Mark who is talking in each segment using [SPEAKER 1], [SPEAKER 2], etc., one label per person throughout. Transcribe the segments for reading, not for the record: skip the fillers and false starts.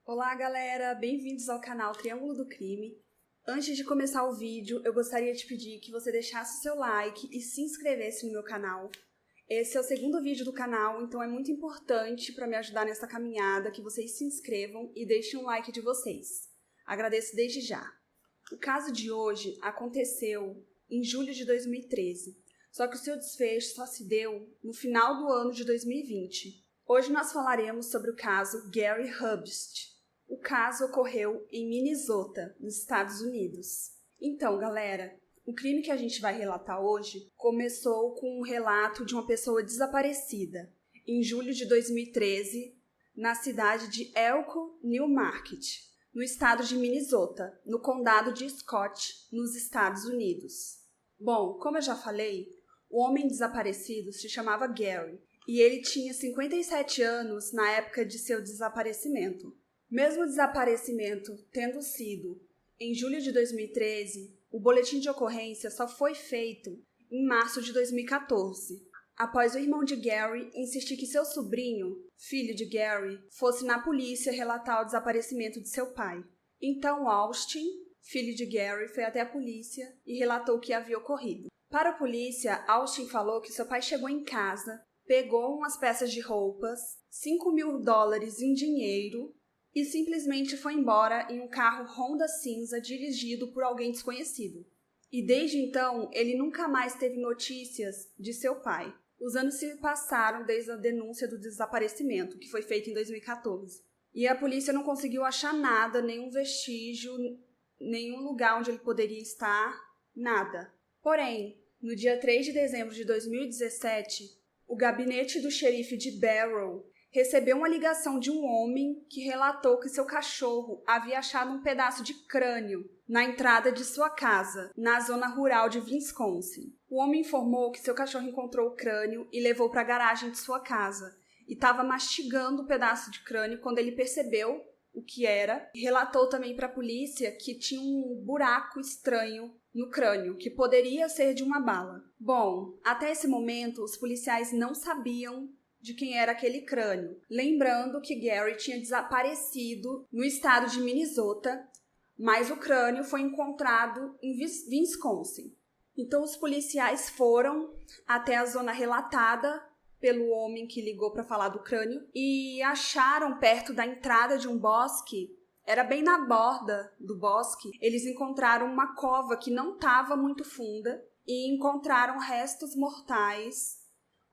[SPEAKER 1] Olá galera, bem-vindos ao canal Triângulo do Crime. Antes de começar o vídeo, eu gostaria de pedir que você deixasse o seu like e se inscrevesse no meu canal. Esse é o segundo vídeo do canal, então é muito importante para me ajudar nessa caminhada que vocês se inscrevam e deixem um like de vocês. Agradeço desde já. O caso de hoje aconteceu em julho de 2013, só que o seu desfecho só se deu no final do ano de 2020. Hoje nós falaremos sobre o caso Gary Hubst. O caso ocorreu em Minnesota, nos Estados Unidos. Então, galera, o crime que a gente vai relatar hoje começou com um relato de uma pessoa desaparecida, em julho de 2013, na cidade de Elko, New Market, no estado de Minnesota, no condado de Scott, nos Estados Unidos. Bom, como eu já falei, o homem desaparecido se chamava Gary, e ele tinha 57 anos na época de seu desaparecimento. Mesmo o desaparecimento tendo sido em julho de 2013, o boletim de ocorrência só foi feito em março de 2014, após o irmão de Gary insistir que seu sobrinho, filho de Gary, fosse na polícia relatar o desaparecimento de seu pai. Então Austin, filho de Gary, foi até a polícia e relatou o que havia ocorrido. Para a polícia, Austin falou que seu pai chegou em casa, pegou umas peças de roupas, $5.000 em dinheiro e simplesmente foi embora em um carro Honda cinza dirigido por alguém desconhecido. E desde então, ele nunca mais teve notícias de seu pai. Os anos se passaram desde a denúncia do desaparecimento, que foi feita em 2014. E a polícia não conseguiu achar nada, nenhum vestígio, nenhum lugar onde ele poderia estar, nada. Porém, no dia 3 de dezembro de 2017, o gabinete do xerife de Barrow recebeu uma ligação de um homem que relatou que seu cachorro havia achado um pedaço de crânio na entrada de sua casa, na zona rural de Wisconsin. O homem informou que seu cachorro encontrou o crânio e levou para a garagem de sua casa e estava mastigando o pedaço de crânio quando ele percebeu o que era. Relatou também para a polícia que tinha um buraco estranho no crânio, que poderia ser de uma bala. Bom, até esse momento, os policiais não sabiam de quem era aquele crânio. Lembrando que Gary tinha desaparecido no estado de Minnesota, mas o crânio foi encontrado em Wisconsin. Então os policiais foram até a zona relatada pelo homem que ligou para falar do crânio e acharam perto da entrada de um bosque, era bem na borda do bosque, eles encontraram uma cova que não estava muito funda e encontraram restos mortais,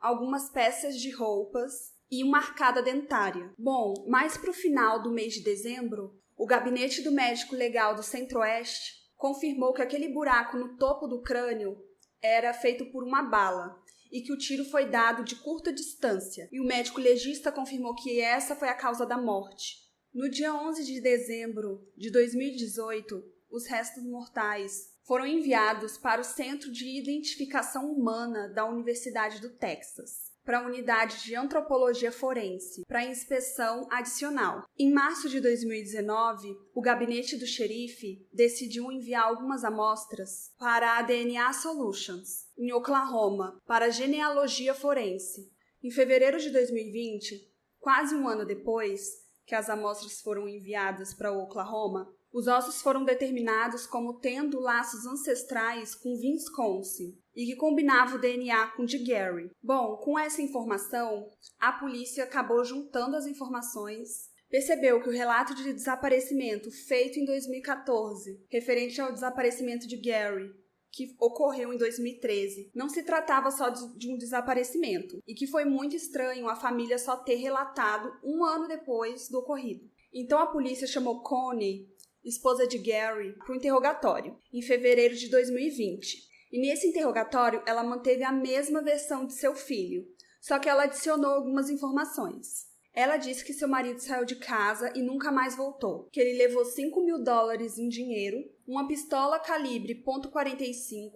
[SPEAKER 1] algumas peças de roupas e uma arcada dentária. Bom, mais para o final do mês de dezembro, o gabinete do médico legal do Centro-Oeste confirmou que aquele buraco no topo do crânio era feito por uma bala e que o tiro foi dado de curta distância, e o médico legista confirmou que essa foi a causa da morte. No dia 11 de dezembro de 2018, os restos mortais foram enviados para o Centro de Identificação Humana da Universidade do Texas, para a unidade de antropologia forense, para inspeção adicional. Em março de 2019, o gabinete do xerife decidiu enviar algumas amostras para a DNA Solutions, em Oklahoma, para a genealogia forense. Em fevereiro de 2020, quase um ano depois que as amostras foram enviadas para o Oklahoma, os ossos foram determinados como tendo laços ancestrais com Wisconsin e que combinava o DNA com o de Gary. Bom, com essa informação, a polícia acabou juntando as informações, percebeu que o relato de desaparecimento feito em 2014, referente ao desaparecimento de Gary, que ocorreu em 2013, não se tratava só de um desaparecimento e que foi muito estranho a família só ter relatado um ano depois do ocorrido. Então a polícia chamou Connie, esposa de Gary, para o interrogatório, em fevereiro de 2020. E nesse interrogatório, ela manteve a mesma versão de seu filho, só que ela adicionou algumas informações. Ela disse que seu marido saiu de casa e nunca mais voltou, que ele levou $5.000 em dinheiro, uma pistola calibre .45,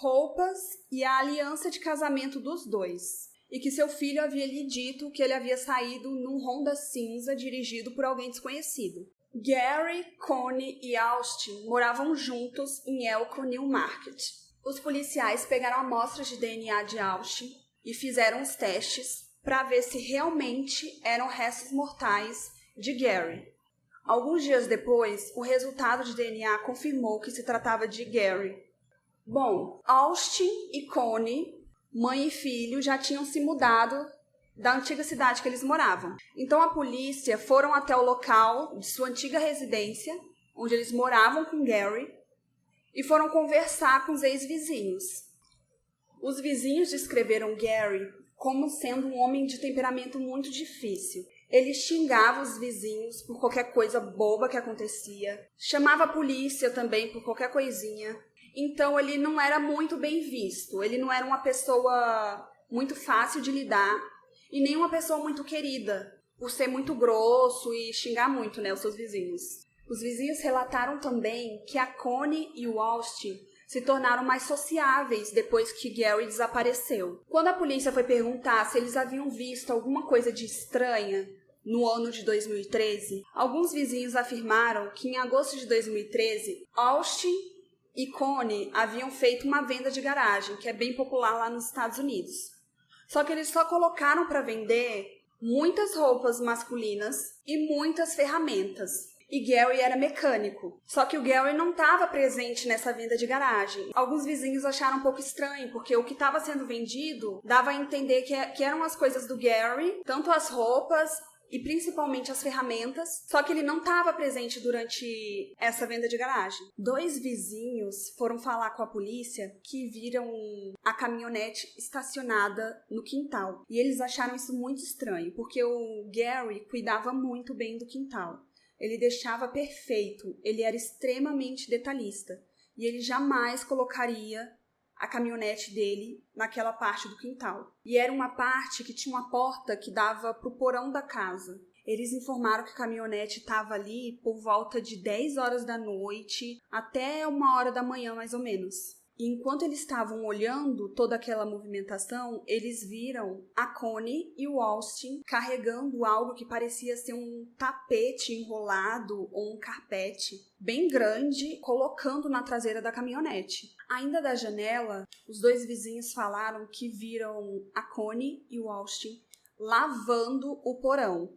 [SPEAKER 1] roupas e a aliança de casamento dos dois, e que seu filho havia lhe dito que ele havia saído num Honda cinza dirigido por alguém desconhecido. Gary, Connie e Austin moravam juntos em Elko, New Market. Os policiais pegaram amostras de DNA de Austin e fizeram os testes para ver se realmente eram restos mortais de Gary. Alguns dias depois, o resultado de DNA confirmou que se tratava de Gary. Bom, Austin e Connie, mãe e filho, já tinham se mudado da antiga cidade que eles moravam. Então a polícia foram até o local de sua antiga residência, onde eles moravam com Gary, e foram conversar com os ex-vizinhos. Os vizinhos descreveram Gary como sendo um homem de temperamento muito difícil. Ele xingava os vizinhos por qualquer coisa boba que acontecia, chamava a polícia também por qualquer coisinha. Então ele não era muito bem visto, ele não era uma pessoa muito fácil de lidar e nem uma pessoa muito querida, por ser muito grosso e xingar muito, os seus vizinhos. Os vizinhos relataram também que a Connie e o Austin se tornaram mais sociáveis depois que Gary desapareceu. Quando a polícia foi perguntar se eles haviam visto alguma coisa de estranha no ano de 2013, alguns vizinhos afirmaram que em agosto de 2013, Austin e Connie haviam feito uma venda de garagem, que é bem popular lá nos Estados Unidos. Só que eles só colocaram para vender muitas roupas masculinas e muitas ferramentas. E Gary era mecânico. Só que o Gary não estava presente nessa venda de garagem. Alguns vizinhos acharam um pouco estranho, porque o que estava sendo vendido dava a entender que eram as coisas do Gary, tanto as roupas e principalmente as ferramentas, só que ele não estava presente durante essa venda de garagem. 2 vizinhos foram falar com a polícia que viram a caminhonete estacionada no quintal. E eles acharam isso muito estranho, porque o Gary cuidava muito bem do quintal. Ele deixava perfeito, ele era extremamente detalhista. E ele jamais colocaria a caminhonete dele naquela parte do quintal. E era uma parte que tinha uma porta que dava para o porão da casa. Eles informaram que a caminhonete estava ali por volta de 10 horas da noite até 1 hora da manhã, mais ou menos. E enquanto eles estavam olhando toda aquela movimentação, eles viram a Connie e o Austin carregando algo que parecia ser um tapete enrolado ou um carpete bem grande, colocando na traseira da caminhonete. Ainda da janela, os 2 vizinhos falaram que viram a Connie e o Austin lavando o porão.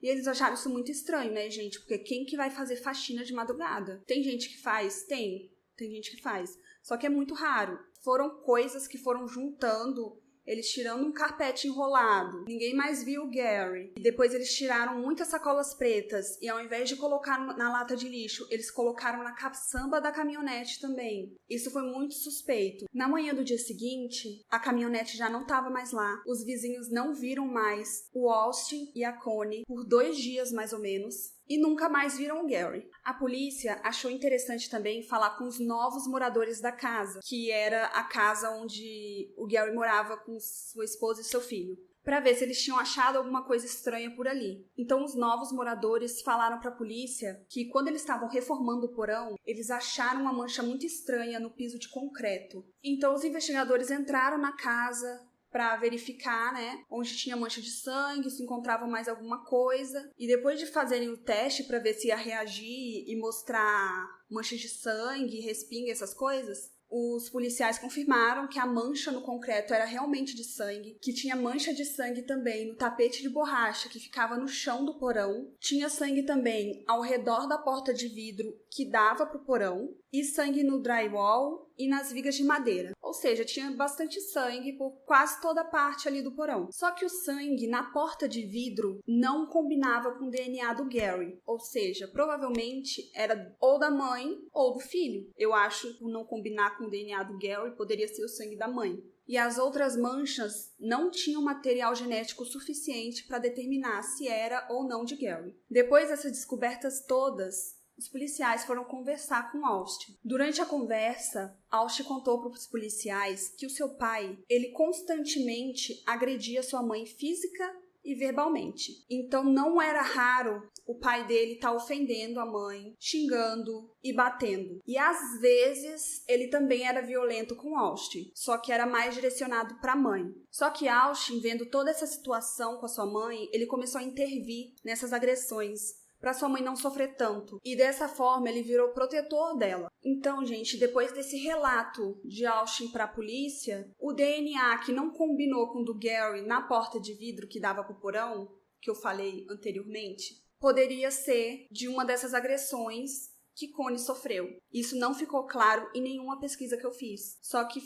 [SPEAKER 1] E eles acharam isso muito estranho, né, gente? Porque quem que vai fazer faxina de madrugada? Tem gente que faz? Tem gente que faz. Só que é muito raro. Foram coisas que foram juntando, eles tirando um carpete enrolado. Ninguém mais viu o Gary. E depois eles tiraram muitas sacolas pretas. E ao invés de colocar na lata de lixo, eles colocaram na caçamba da caminhonete também. Isso foi muito suspeito. Na manhã do dia seguinte, a caminhonete já não estava mais lá. Os vizinhos não viram mais o Austin e a Connie por 2 dias, mais ou menos. E nunca mais viram o Gary. A polícia achou interessante também falar com os novos moradores da casa, que era a casa onde o Gary morava com sua esposa e seu filho, para ver se eles tinham achado alguma coisa estranha por ali. Então os novos moradores falaram para a polícia que quando eles estavam reformando o porão, eles acharam uma mancha muito estranha no piso de concreto. Então os investigadores entraram na casa para verificar, onde tinha mancha de sangue, se encontrava mais alguma coisa. E depois de fazerem o teste para ver se ia reagir e mostrar manchas de sangue, respinga, essas coisas, os policiais confirmaram que a mancha no concreto era realmente de sangue, que tinha mancha de sangue também no tapete de borracha que ficava no chão do porão, tinha sangue também ao redor da porta de vidro que dava para o porão, e sangue no drywall e nas vigas de madeira. Ou seja, tinha bastante sangue por quase toda a parte ali do porão. Só que o sangue na porta de vidro não combinava com o DNA do Gary. Ou seja, provavelmente era ou da mãe ou do filho. Eu acho que por não combinar com o DNA do Gary, poderia ser o sangue da mãe. E as outras manchas não tinham material genético suficiente para determinar se era ou não de Gary. Depois dessas descobertas todas, os policiais foram conversar com Austin. Durante a conversa, Austin contou para os policiais que o seu pai, ele constantemente agredia sua mãe física e verbalmente. Então não era raro o pai dele estar ofendendo a mãe, xingando e batendo. E às vezes ele também era violento com Austin, só que era mais direcionado para a mãe. Só que Austin, vendo toda essa situação com a sua mãe, ele começou a intervir nessas agressões, para sua mãe não sofrer tanto. E dessa forma ele virou protetor dela. Então, gente, depois desse relato de Austin para a polícia, o DNA que não combinou com o do Gary na porta de vidro que dava pro porão, que eu falei anteriormente, poderia ser de uma dessas agressões que Connie sofreu. Isso não ficou claro em nenhuma pesquisa que eu fiz. Só que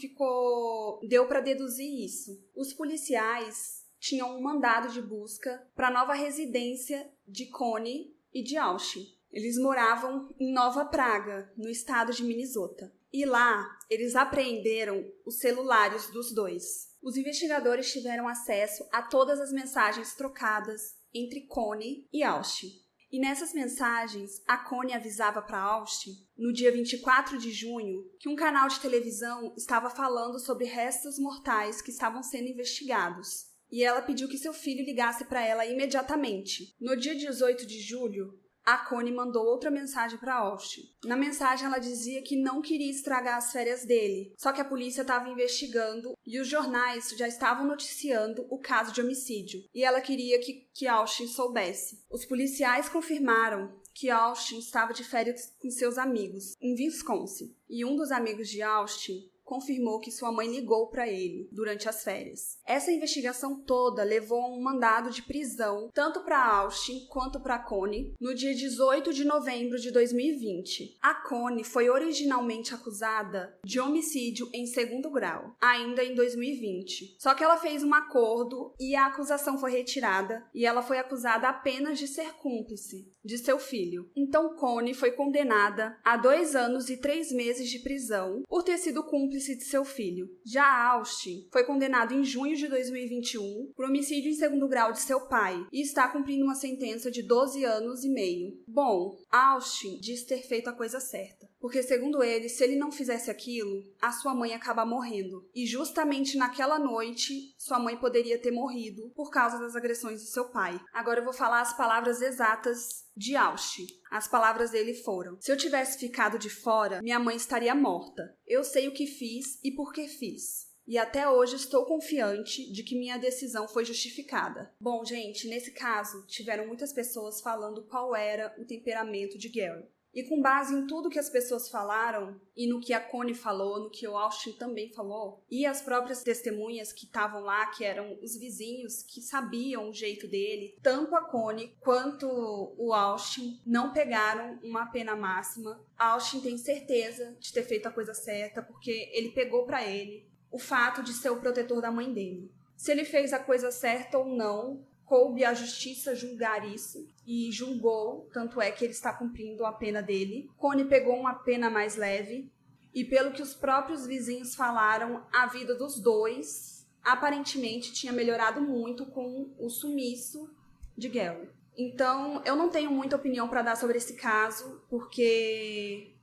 [SPEAKER 1] deu para deduzir isso. Os policiais tinham um mandado de busca para a nova residência de Connie e de Austin. Eles moravam em Nova Praga, no estado de Minnesota. E lá, eles apreenderam os celulares dos dois. Os investigadores tiveram acesso a todas as mensagens trocadas entre Connie e Austin. E nessas mensagens, a Connie avisava para Austin, no dia 24 de junho, que um canal de televisão estava falando sobre restos mortais que estavam sendo investigados. E ela pediu que seu filho ligasse para ela imediatamente. No dia 18 de julho, a Connie mandou outra mensagem para Austin. Na mensagem, ela dizia que não queria estragar as férias dele, só que a polícia estava investigando e os jornais já estavam noticiando o caso de homicídio, e ela queria que Austin soubesse. Os policiais confirmaram que Austin estava de férias com seus amigos, em Wisconsin, e um dos amigos de Austin confirmou que sua mãe ligou para ele durante as férias. Essa investigação toda levou a um mandado de prisão, tanto para Austin quanto para Connie, no dia 18 de novembro de 2020. A Connie foi originalmente acusada de homicídio em segundo grau, ainda em 2020. Só que ela fez um acordo e a acusação foi retirada e ela foi acusada apenas de ser cúmplice de seu filho. Então Connie foi condenada a 2 anos e 3 meses de prisão por ter sido cúmplice de seu filho. Já Austin foi condenado em junho de 2021 por homicídio em segundo grau de seu pai e está cumprindo uma sentença de 12 anos e meio. Bom, Austin diz ter feito a coisa certa, porque segundo ele, se ele não fizesse aquilo, a sua mãe acaba morrendo. E justamente naquela noite, sua mãe poderia ter morrido por causa das agressões de seu pai. Agora eu vou falar as palavras exatas de Austin. As palavras dele foram: se eu tivesse ficado de fora, minha mãe estaria morta. Eu sei o que fiz e por que fiz. E até hoje estou confiante de que minha decisão foi justificada. Bom, gente, nesse caso, tiveram muitas pessoas falando qual era o temperamento de Gary. E com base em tudo que as pessoas falaram, e no que a Connie falou, no que o Austin também falou, e as próprias testemunhas que estavam lá, que eram os vizinhos que sabiam o jeito dele, tanto a Connie quanto o Austin não pegaram uma pena máxima. Austin tem certeza de ter feito a coisa certa, porque ele pegou pra ele o fato de ser o protetor da mãe dele. Se ele fez a coisa certa ou não, coube à justiça julgar isso, e julgou, tanto é que ele está cumprindo a pena dele. Connie pegou uma pena mais leve, e pelo que os próprios vizinhos falaram, a vida dos dois aparentemente tinha melhorado muito com o sumiço de Gary. Então, eu não tenho muita opinião para dar sobre esse caso, porque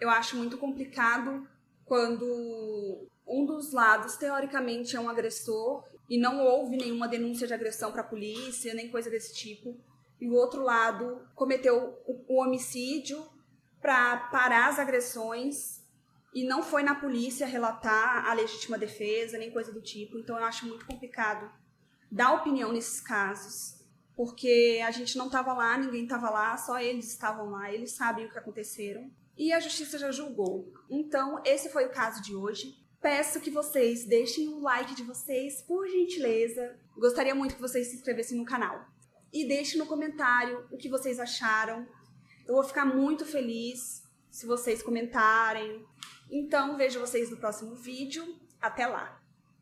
[SPEAKER 1] eu acho muito complicado quando um dos lados, teoricamente, é um agressor e não houve nenhuma denúncia de agressão para a polícia, nem coisa desse tipo, e o outro lado cometeu o homicídio para parar as agressões e não foi na polícia relatar a legítima defesa, nem coisa do tipo. Então eu acho muito complicado dar opinião nesses casos, porque a gente não estava lá, ninguém estava lá, só eles estavam lá, eles sabem o que aconteceram. E a justiça já julgou. Então, esse foi o caso de hoje. Peço que vocês deixem o like de vocês, por gentileza. Gostaria muito que vocês se inscrevessem no canal. E deixem no comentário o que vocês acharam. Eu vou ficar muito feliz se vocês comentarem. Então, vejo vocês no próximo vídeo. Até lá!